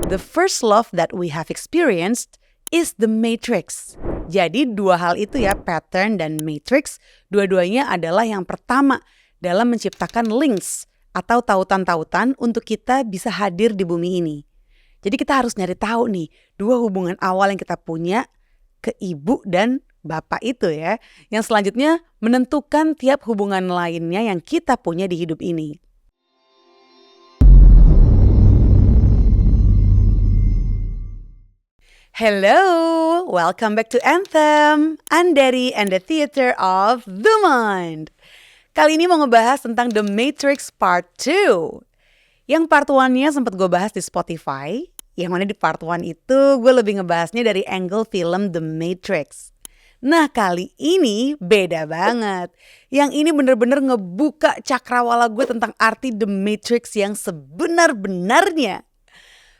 the first love that we have experienced is the matrix. Jadi dua hal itu ya, pattern dan matrix, dua-duanya adalah yang pertama dalam menciptakan links atau tautan-tautan untuk kita bisa hadir di bumi ini. Jadi kita harus nyari tahu nih, dua hubungan awal yang kita punya ke ibu dan bapak itu ya, yang selanjutnya menentukan tiap hubungan lainnya yang kita punya di hidup ini. Hello, welcome back to Anthem, Andari and the Theater of the Mind. Kali ini mau ngebahas tentang The Matrix Part 2. Yang part 1-nya sempat gue bahas di Spotify, yang mana di part 1 itu gue lebih ngebahasnya dari angle film The Matrix. Nah kali ini beda banget. Yang ini bener-bener ngebuka cakrawala gue tentang arti The Matrix yang sebenar-benarnya.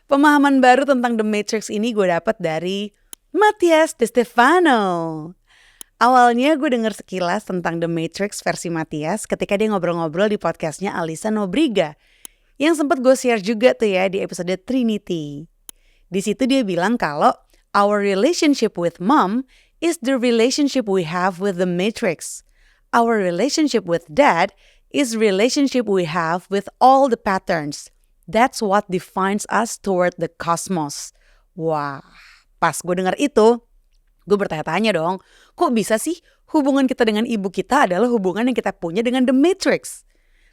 Pemahaman baru tentang The Matrix ini gue dapat dari Matthias De Stefano. Awalnya gue denger sekilas tentang The Matrix versi Matthias ketika dia ngobrol-ngobrol di podcastnya Alisa Nobriga. Yang sempat gue share juga tuh ya di episode Trinity. Di situ dia bilang kalau our relationship with mom is the relationship we have with the Matrix. Our relationship with dad is relationship we have with all the patterns. That's what defines us toward the cosmos. Wah, pas gue dengar itu, gue bertanya-tanya dong, kok bisa sih hubungan kita dengan ibu kita adalah hubungan yang kita punya dengan The Matrix?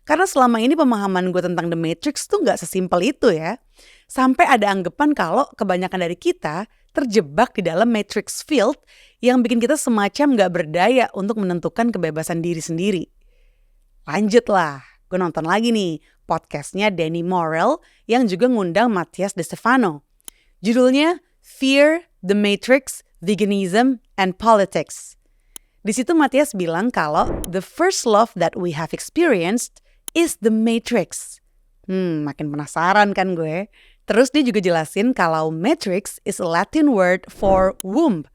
Karena selama ini pemahaman gue tentang The Matrix tuh gak sesimpel itu ya. Sampai ada anggapan kalau kebanyakan dari kita terjebak di dalam Matrix field yang bikin kita semacam gak berdaya untuk menentukan kebebasan diri sendiri. Lanjutlah, gue nonton lagi nih podcastnya Danny Morel yang juga ngundang Matthias De Stefano. Judulnya Fear, The Matrix, Veganism, and Politics. Di situ Matthias bilang kalau the first love that we have experienced is the Matrix. Makin penasaran kan gue. Terus dia juga jelasin kalau matrix is a Latin word for womb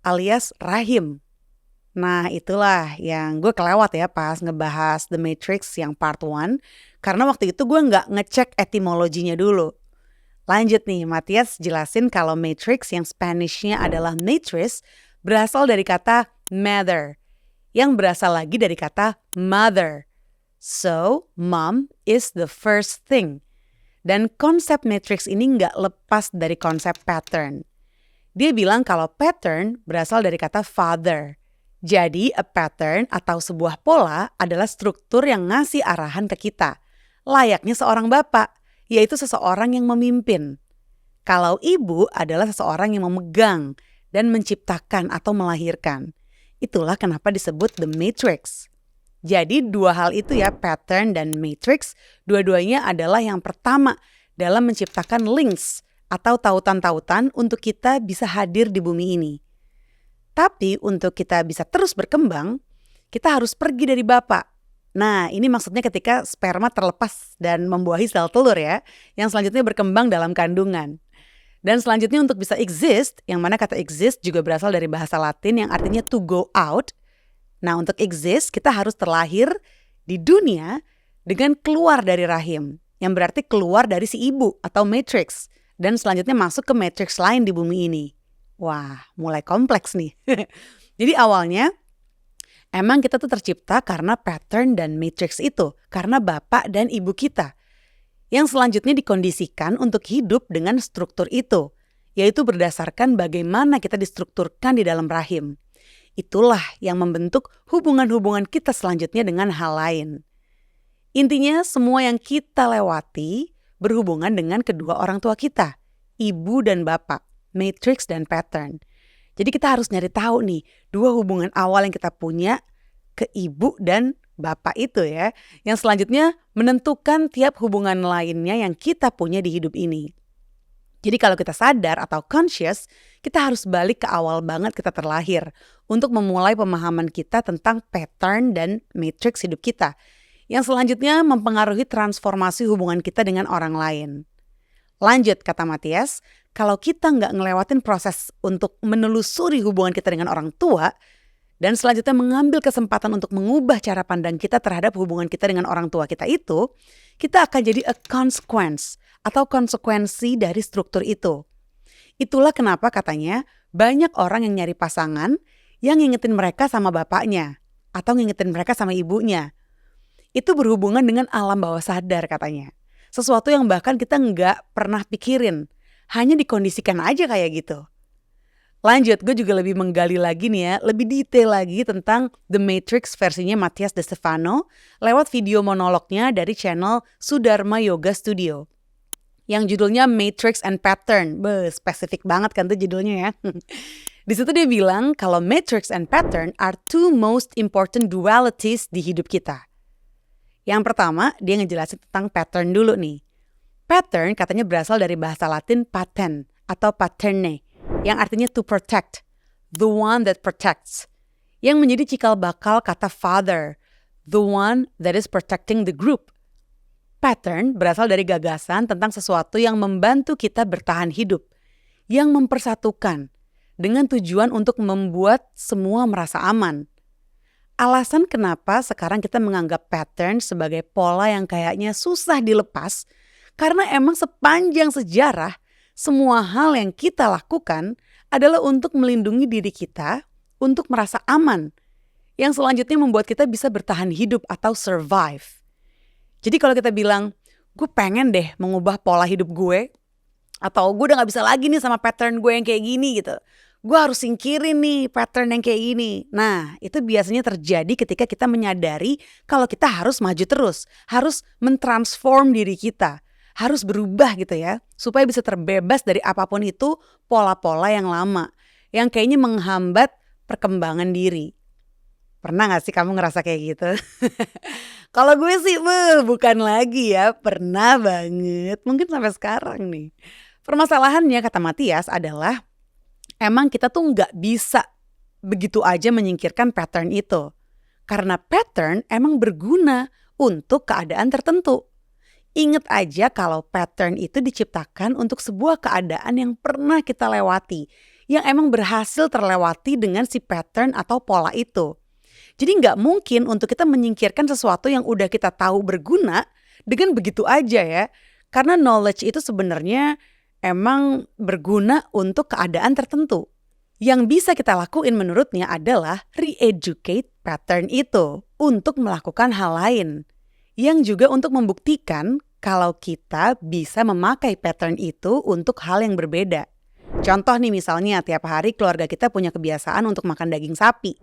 alias rahim. Nah itulah yang gue kelewat ya pas ngebahas The Matrix yang part 1. Karena waktu itu gue gak ngecek etimologinya dulu. Lanjut nih, Matthias jelasin kalau matrix yang Spanishnya adalah matriz berasal dari kata mother. Yang berasal lagi dari kata mother. So, mom is the first thing. Dan konsep matrix ini gak lepas dari konsep pattern. Dia bilang kalau pattern berasal dari kata father. Jadi, a pattern atau sebuah pola adalah struktur yang ngasih arahan ke kita. Layaknya seorang bapak, yaitu seseorang yang memimpin. Kalau ibu adalah seseorang yang memegang dan menciptakan atau melahirkan. Itulah kenapa disebut The Matrix. Jadi dua hal itu ya, pattern dan matrix, dua-duanya adalah yang pertama dalam menciptakan links atau tautan-tautan untuk kita bisa hadir di bumi ini. Tapi untuk kita bisa terus berkembang, kita harus pergi dari bapak. Nah ini maksudnya ketika sperma terlepas dan membuahi sel telur ya, yang selanjutnya berkembang dalam kandungan. Dan selanjutnya untuk bisa exist, yang mana kata exist juga berasal dari bahasa Latin yang artinya to go out. Nah untuk exist kita harus terlahir di dunia dengan keluar dari rahim, yang berarti keluar dari si ibu atau matrix. Dan selanjutnya masuk ke matrix lain di bumi ini. Wah, mulai kompleks nih. Jadi awalnya emang kita tuh tercipta karena pattern dan matrix itu, karena bapak dan ibu kita. Yang selanjutnya dikondisikan untuk hidup dengan struktur itu, yaitu berdasarkan bagaimana kita distrukturkan di dalam rahim. Itulah yang membentuk hubungan-hubungan kita selanjutnya dengan hal lain. Intinya semua yang kita lewati berhubungan dengan kedua orang tua kita, ibu dan bapak. Matrix dan pattern. Jadi kita harus nyari tahu nih, dua hubungan awal yang kita punya ke ibu dan bapak itu ya, yang selanjutnya menentukan tiap hubungan lainnya yang kita punya di hidup ini. Jadi kalau kita sadar atau conscious, kita harus balik ke awal banget kita terlahir untuk memulai pemahaman kita tentang pattern dan matrix hidup kita, yang selanjutnya mempengaruhi transformasi hubungan kita dengan orang lain. Lanjut kata Matthias, kalau kita nggak ngelewatin proses untuk menelusuri hubungan kita dengan orang tua, dan selanjutnya mengambil kesempatan untuk mengubah cara pandang kita terhadap hubungan kita dengan orang tua kita itu, kita akan jadi a consequence atau konsekuensi dari struktur itu. Itulah kenapa katanya banyak orang yang nyari pasangan yang ngingetin mereka sama bapaknya atau ngingetin mereka sama ibunya. Itu berhubungan dengan alam bawah sadar katanya. Sesuatu yang bahkan kita nggak pernah pikirin, hanya dikondisikan aja kayak gitu. Lanjut, gue juga lebih menggali lagi nih ya, lebih detail lagi tentang The Matrix versinya Matthias De Stefano lewat video monolognya dari channel Sudharma Yoga Studio. Yang judulnya Matrix and Pattern. Spesifik banget kan tuh judulnya ya. Di situ dia bilang kalau Matrix and Pattern are two most important dualities di hidup kita. Yang pertama, dia ngejelasin tentang pattern dulu nih. Pattern katanya berasal dari bahasa Latin paten atau paterne, yang artinya to protect, the one that protects, yang menjadi cikal bakal kata father, the one that is protecting the group. Pattern berasal dari gagasan tentang sesuatu yang membantu kita bertahan hidup, yang mempersatukan, dengan tujuan untuk membuat semua merasa aman. Alasan kenapa sekarang kita menganggap pattern sebagai pola yang kayaknya susah dilepas, karena emang sepanjang sejarah, semua hal yang kita lakukan adalah untuk melindungi diri kita, untuk merasa aman. Yang selanjutnya membuat kita bisa bertahan hidup atau survive. Jadi kalau kita bilang, gue pengen deh mengubah pola hidup gue, atau gue udah gak bisa lagi nih sama pattern gue yang kayak gini gitu. Gue harus singkirin nih pattern yang kayak gini. Nah, itu biasanya terjadi ketika kita menyadari kalau kita harus maju terus. Harus mentransform diri kita. Harus berubah gitu ya. Supaya bisa terbebas dari apapun itu pola-pola yang lama. Yang kayaknya menghambat perkembangan diri. Pernah gak sih kamu ngerasa kayak gitu? Kalau gue sih bukan lagi ya. Pernah banget. Mungkin sampai sekarang nih. Permasalahannya kata Matthias adalah emang kita tuh nggak bisa begitu aja menyingkirkan pattern itu. Karena pattern emang berguna untuk keadaan tertentu. Ingat aja kalau pattern itu diciptakan untuk sebuah keadaan yang pernah kita lewati. Yang emang berhasil terlewati dengan si pattern atau pola itu. Jadi nggak mungkin untuk kita menyingkirkan sesuatu yang udah kita tahu berguna dengan begitu aja ya. Karena knowledge itu sebenarnya emang berguna untuk keadaan tertentu. Yang bisa kita lakuin menurutnya adalah re-educate pattern itu untuk melakukan hal lain. Yang juga untuk membuktikan kalau kita bisa memakai pattern itu untuk hal yang berbeda. Contoh nih misalnya tiap hari keluarga kita punya kebiasaan untuk makan daging sapi.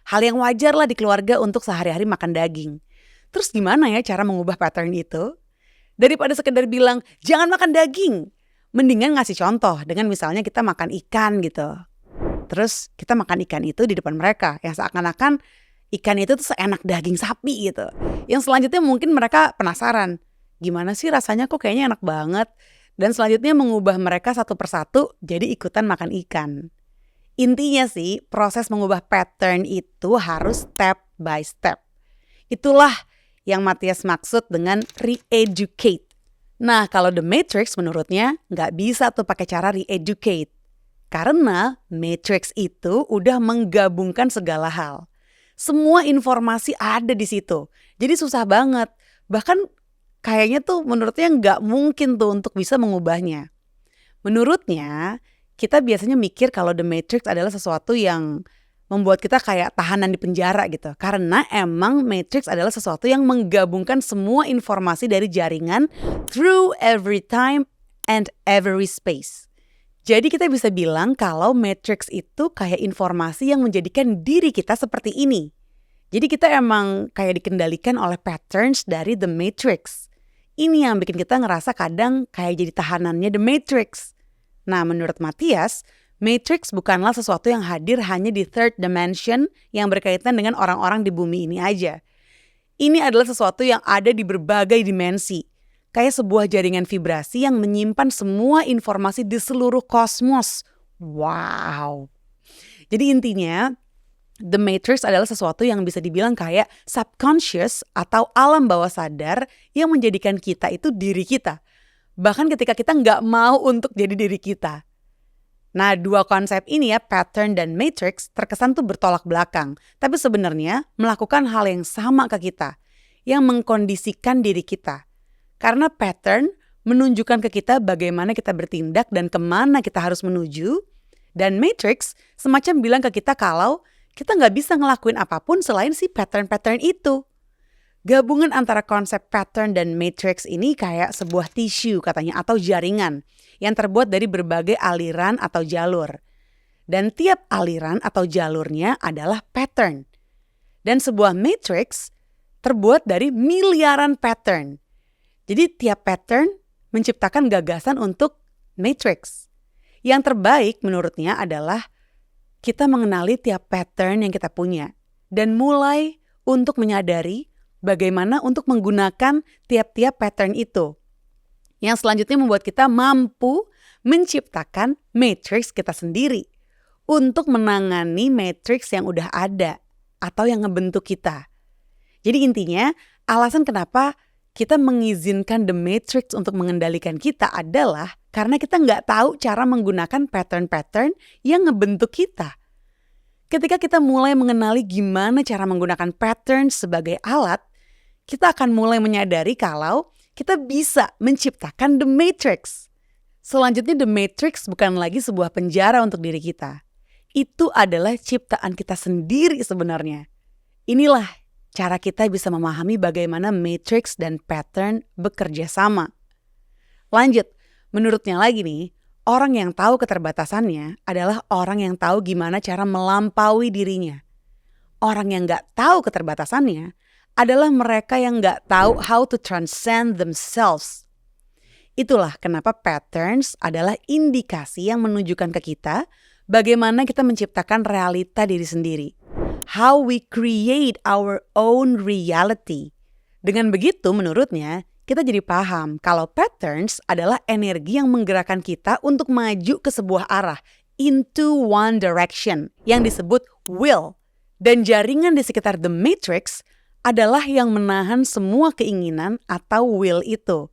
Hal yang wajar lah di keluarga untuk sehari-hari makan daging. Terus gimana ya cara mengubah pattern itu? Daripada sekedar bilang jangan makan daging. Mendingan ngasih contoh dengan misalnya kita makan ikan gitu. Terus kita makan ikan itu di depan mereka. Yang seakan-akan ikan itu tuh seenak daging sapi gitu. Yang selanjutnya mungkin mereka penasaran. Gimana sih rasanya kok kayaknya enak banget. Dan selanjutnya mengubah mereka satu persatu jadi ikutan makan ikan. Intinya sih proses mengubah pattern itu harus step by step. Itulah yang Matthias maksud dengan re-educate. Nah kalau The Matrix menurutnya nggak bisa tuh pakai cara re-educate. Karena Matrix itu udah menggabungkan segala hal. Semua informasi ada di situ. Jadi susah banget. Bahkan kayaknya tuh menurutnya nggak mungkin tuh untuk bisa mengubahnya. Menurutnya kita biasanya mikir kalau The Matrix adalah sesuatu yang membuat kita kayak tahanan di penjara gitu. Karena emang Matrix adalah sesuatu yang menggabungkan semua informasi dari jaringan through every time and every space. Jadi kita bisa bilang kalau Matrix itu kayak informasi yang menjadikan diri kita seperti ini. Jadi kita emang kayak dikendalikan oleh patterns dari The Matrix. Ini yang bikin kita ngerasa kadang kayak jadi tahanannya The Matrix. Nah menurut Matthias, Matrix bukanlah sesuatu yang hadir hanya di third dimension yang berkaitan dengan orang-orang di bumi ini aja. Ini adalah sesuatu yang ada di berbagai dimensi. Kayak sebuah jaringan vibrasi yang menyimpan semua informasi di seluruh kosmos. Wow. Jadi intinya, The Matrix adalah sesuatu yang bisa dibilang kayak subconscious atau alam bawah sadar yang menjadikan kita itu diri kita. Bahkan ketika kita nggak mau untuk jadi diri kita. Nah, dua konsep ini ya, pattern dan matrix, terkesan tuh bertolak belakang. Tapi sebenarnya melakukan hal yang sama ke kita, yang mengkondisikan diri kita. Karena pattern menunjukkan ke kita bagaimana kita bertindak dan kemana kita harus menuju. Dan matrix semacam bilang ke kita kalau kita nggak bisa ngelakuin apapun selain si pattern-pattern itu. Gabungan antara konsep pattern dan matrix ini kayak sebuah tisu katanya atau jaringan yang terbuat dari berbagai aliran atau jalur. Dan tiap aliran atau jalurnya adalah pattern. Dan sebuah matrix terbuat dari miliaran pattern. Jadi tiap pattern menciptakan gagasan untuk matrix. Yang terbaik menurutnya adalah kita mengenali tiap pattern yang kita punya. Dan mulai untuk menyadari bagaimana untuk menggunakan tiap-tiap pattern itu. Yang selanjutnya membuat kita mampu menciptakan matrix kita sendiri untuk menangani matrix yang udah ada atau yang ngebentuk kita. Jadi intinya alasan kenapa kita mengizinkan the matrix untuk mengendalikan kita adalah karena kita nggak tahu cara menggunakan pattern-pattern yang ngebentuk kita. Ketika kita mulai mengenali gimana cara menggunakan pattern sebagai alat, kita akan mulai menyadari kalau kita bisa menciptakan the matrix. Selanjutnya the matrix bukan lagi sebuah penjara untuk diri kita. Itu adalah ciptaan kita sendiri sebenarnya. Inilah cara kita bisa memahami bagaimana matrix dan pattern bekerja sama. Lanjut, menurutnya lagi nih, orang yang tahu keterbatasannya adalah orang yang tahu gimana cara melampaui dirinya. Orang yang gak tahu keterbatasannya adalah mereka yang gak tahu how to transcend themselves. Itulah kenapa patterns adalah indikasi yang menunjukkan ke kita bagaimana kita menciptakan realita diri sendiri. How we create our own reality. Dengan begitu menurutnya kita jadi paham kalau patterns adalah energi yang menggerakkan kita untuk maju ke sebuah arah, into one direction, yang disebut will. Dan jaringan di sekitar the matrix adalah yang menahan semua keinginan atau will itu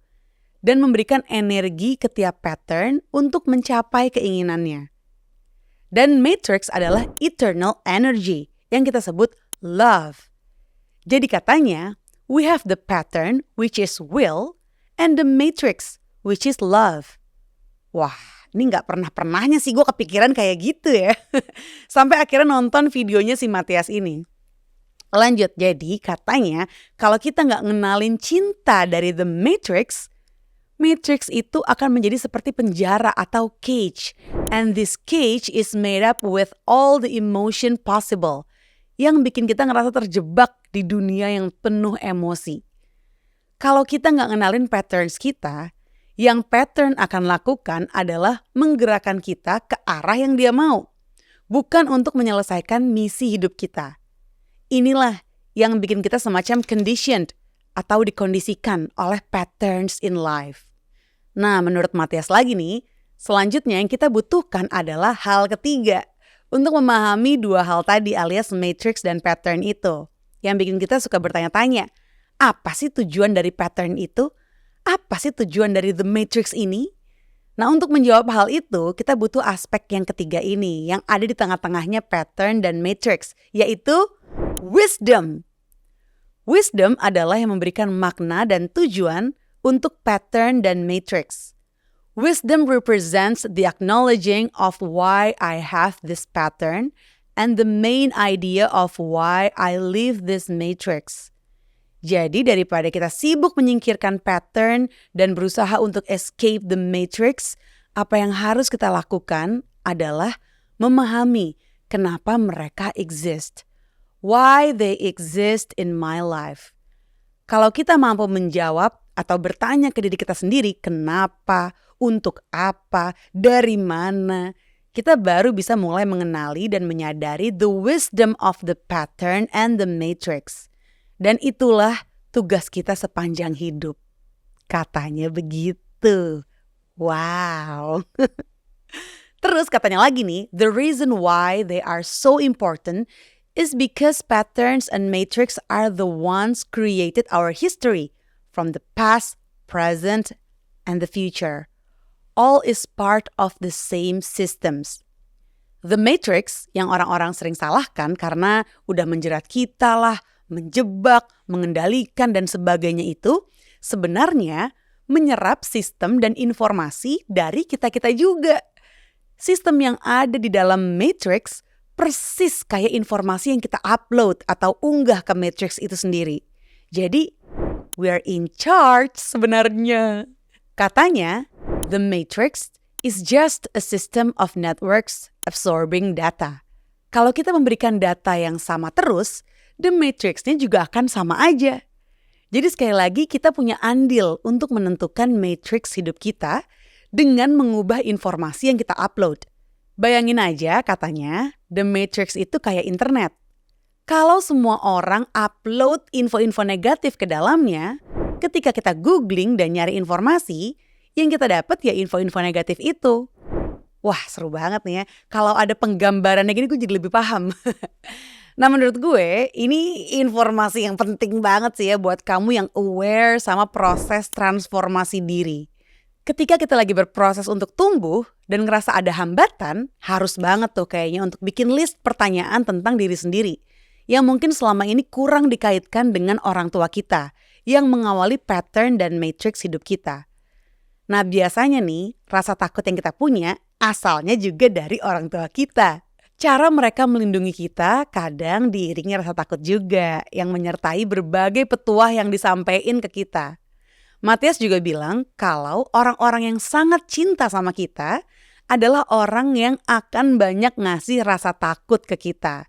dan memberikan energi ke tiap pattern untuk mencapai keinginannya. Dan matrix adalah eternal energy yang kita sebut love. Jadi katanya, we have the pattern which is will and the matrix which is love. Wah, ini gak pernah-pernahnya sih gue kepikiran kayak gitu ya. Sampai akhirnya nonton videonya si Matias ini. Lanjut, jadi katanya kalau kita gak ngenalin cinta dari the matrix, matrix itu akan menjadi seperti penjara atau cage. And this cage is made up with all the emotion possible. Yang bikin kita ngerasa terjebak di dunia yang penuh emosi. Kalau kita gak ngenalin patterns kita, yang pattern akan lakukan adalah menggerakkan kita ke arah yang dia mau. Bukan untuk menyelesaikan misi hidup kita. Inilah yang bikin kita semacam conditioned atau dikondisikan oleh patterns in life. Nah, menurut Matias lagi nih, selanjutnya yang kita butuhkan adalah hal ketiga untuk memahami dua hal tadi alias matrix dan pattern itu. Yang bikin kita suka bertanya-tanya, apa sih tujuan dari pattern itu? Apa sih tujuan dari the matrix ini? Nah, untuk menjawab hal itu, kita butuh aspek yang ketiga ini yang ada di tengah-tengahnya pattern dan matrix, yaitu wisdom. Wisdom adalah yang memberikan makna dan tujuan untuk pattern dan matrix. Wisdom represents the acknowledging of why I have this pattern and the main idea of why I live this matrix. Jadi daripada kita sibuk menyingkirkan pattern dan berusaha untuk escape the matrix, apa yang harus kita lakukan adalah memahami kenapa mereka exist. Why they exist in my life. Kalau kita mampu menjawab atau bertanya ke diri kita sendiri, kenapa, untuk apa, dari mana, kita baru bisa mulai mengenali dan menyadari the wisdom of the pattern and the matrix. Dan itulah tugas kita sepanjang hidup. Katanya begitu. Wow. Terus katanya lagi nih, the reason why they are so important is because patterns and matrix are the ones created our history from the past, present, and the future. All is part of the same systems. The matrix yang orang-orang sering salahkan karena udah menjerat kita lah, menjebak, mengendalikan dan sebagainya itu sebenarnya menyerap sistem dan informasi dari kita-kita juga. Sistem yang ada di dalam matrix persis kayak informasi yang kita upload atau unggah ke matrix itu sendiri. Jadi, we're in charge sebenarnya. Katanya, the matrix is just a system of networks absorbing data. Kalau kita memberikan data yang sama terus, the matrix-nya juga akan sama aja. Jadi sekali lagi kita punya andil untuk menentukan matrix hidup kita dengan mengubah informasi yang kita upload. Bayangin aja katanya, the matrix itu kayak internet. Kalau semua orang upload info-info negatif ke dalamnya, ketika kita googling dan nyari informasi, yang kita dapat ya info-info negatif itu. Wah, seru banget nih ya. Kalau ada penggambarannya gini gue jadi lebih paham. Nah, menurut gue ini informasi yang penting banget sih ya buat kamu yang aware sama proses transformasi diri. Ketika kita lagi berproses untuk tumbuh dan ngerasa ada hambatan, harus banget tuh kayaknya untuk bikin list pertanyaan tentang diri sendiri. Yang mungkin selama ini kurang dikaitkan dengan orang tua kita yang mengawali pattern dan matrix hidup kita. Nah, biasanya nih rasa takut yang kita punya asalnya juga dari orang tua kita. Cara mereka melindungi kita kadang diiringi rasa takut juga yang menyertai berbagai petuah yang disampaikan ke kita. Matias juga bilang kalau orang-orang yang sangat cinta sama kita adalah orang yang akan banyak ngasih rasa takut ke kita.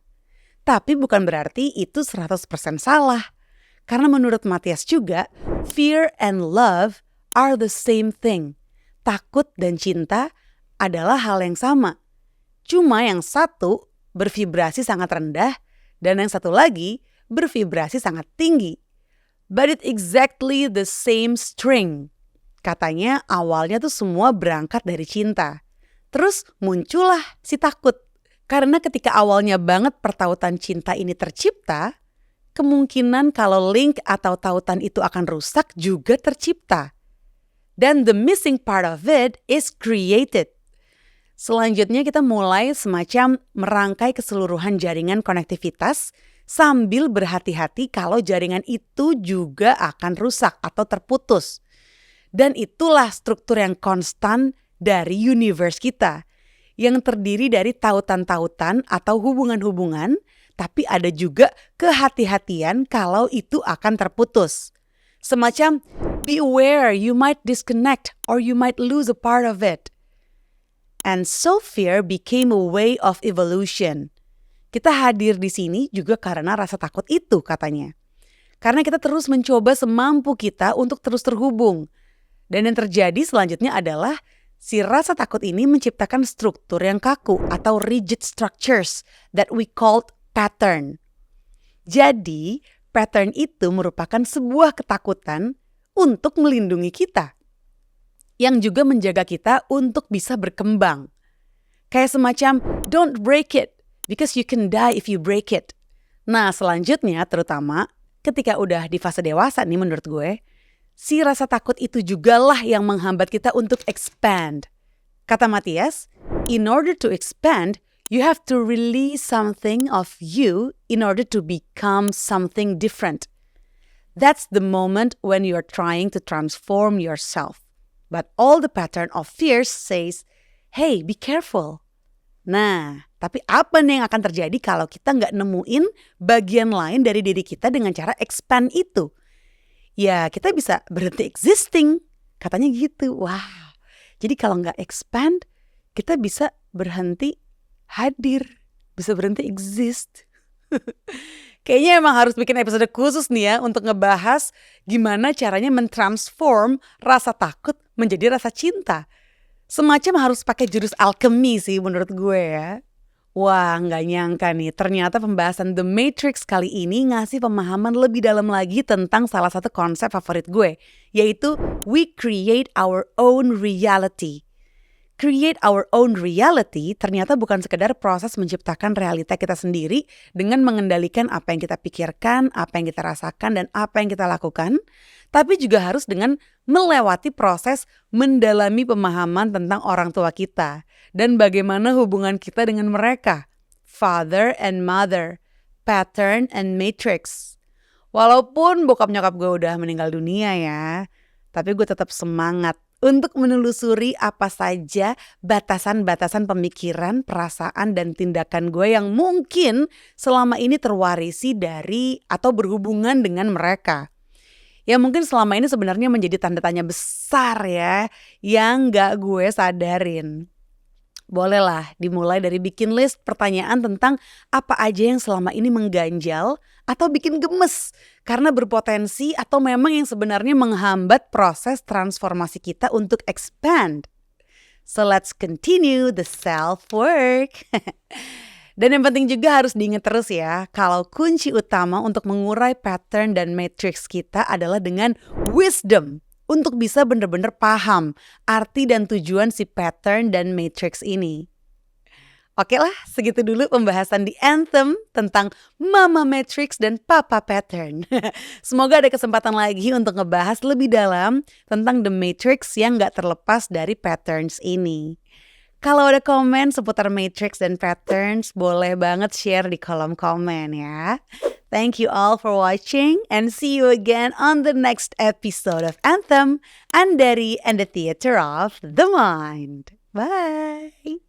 Tapi bukan berarti itu 100% salah. Karena menurut Matias juga, fear and love are the same thing. Takut dan cinta adalah hal yang sama. Cuma yang satu bervibrasi sangat rendah dan yang satu lagi bervibrasi sangat tinggi. But it's exactly the same string. Katanya awalnya tuh semua berangkat dari cinta. Terus muncullah si takut. Karena ketika awalnya banget pertautan cinta ini tercipta, kemungkinan kalau link atau tautan itu akan rusak juga tercipta. Dan the missing part of it is created. Selanjutnya kita mulai semacam merangkai keseluruhan jaringan konektivitas sambil berhati-hati kalau jaringan itu juga akan rusak atau terputus. Dan itulah struktur yang konstan dari universe kita yang terdiri dari tautan-tautan atau hubungan-hubungan, tapi ada juga kehati-hatian kalau itu akan terputus. Semacam be aware you might disconnect or you might lose a part of it. And so fear became a way of evolution. Kita hadir di sini juga karena rasa takut itu katanya. Karena kita terus mencoba semampu kita untuk terus terhubung. Dan yang terjadi selanjutnya adalah si rasa takut ini menciptakan struktur yang kaku atau rigid structures that we called pattern. Jadi pattern itu merupakan sebuah ketakutan untuk melindungi kita. Yang juga menjaga kita untuk bisa berkembang. Kayak semacam, don't break it, because you can die if you break it. Nah, selanjutnya terutama ketika udah di fase dewasa nih menurut gue, si rasa takut itu jugalah yang menghambat kita untuk expand. Kata Matias, in order to expand, you have to release something of you in order to become something different. That's the moment when you are trying to transform yourself. But all the pattern of fears says, hey, be careful. Nah, tapi apa nih yang akan terjadi kalau kita nggak nemuin bagian lain dari diri kita dengan cara expand itu? Ya, kita bisa berhenti existing. Katanya gitu. Wow. Jadi kalau nggak expand, kita bisa berhenti hadir. Bisa berhenti exist. Kayaknya emang harus bikin episode khusus nih ya untuk ngebahas gimana caranya mentransform rasa takut menjadi rasa cinta. Semacam harus pakai jurus alkemi sih menurut gue ya. Wah, nggak nyangka nih ternyata pembahasan The Matrix kali ini ngasih pemahaman lebih dalam lagi tentang salah satu konsep favorit gue, yaitu we create our own reality. Create our own reality ternyata bukan sekedar proses menciptakan realita kita sendiri dengan mengendalikan apa yang kita pikirkan, apa yang kita rasakan, dan apa yang kita lakukan. Tapi juga harus dengan melewati proses mendalami pemahaman tentang orang tua kita. Dan bagaimana hubungan kita dengan mereka. Father and mother, pattern and matrix. Walaupun bokap nyokap gue udah meninggal dunia ya. Tapi gue tetap semangat untuk menelusuri apa saja batasan-batasan pemikiran, perasaan, dan tindakan gue yang mungkin selama ini terwarisi dari atau berhubungan dengan mereka. Ya mungkin selama ini sebenarnya menjadi tanda tanya besar ya, yang gak gue sadarin. Bolehlah dimulai dari bikin list pertanyaan tentang apa aja yang selama ini mengganjal atau bikin gemes karena berpotensi atau memang yang sebenarnya menghambat proses transformasi kita untuk expand. So let's continue the self-work. Dan yang penting juga harus diingat terus ya, kalau kunci utama untuk mengurai pattern dan matrix kita adalah dengan wisdom. Untuk bisa benar-benar paham arti dan tujuan si pattern dan matrix ini. Oke lah, segitu dulu pembahasan di Anthem tentang Mama Matrix dan Papa Pattern. Semoga ada kesempatan lagi untuk ngebahas lebih dalam tentang The Matrix yang gak terlepas dari patterns ini. Kalau ada komen seputar Matrix dan Patterns, boleh banget share di kolom komen ya. Thank you all for watching and see you again on the next episode of Anthem, Andari and the Theater of the Mind. Bye!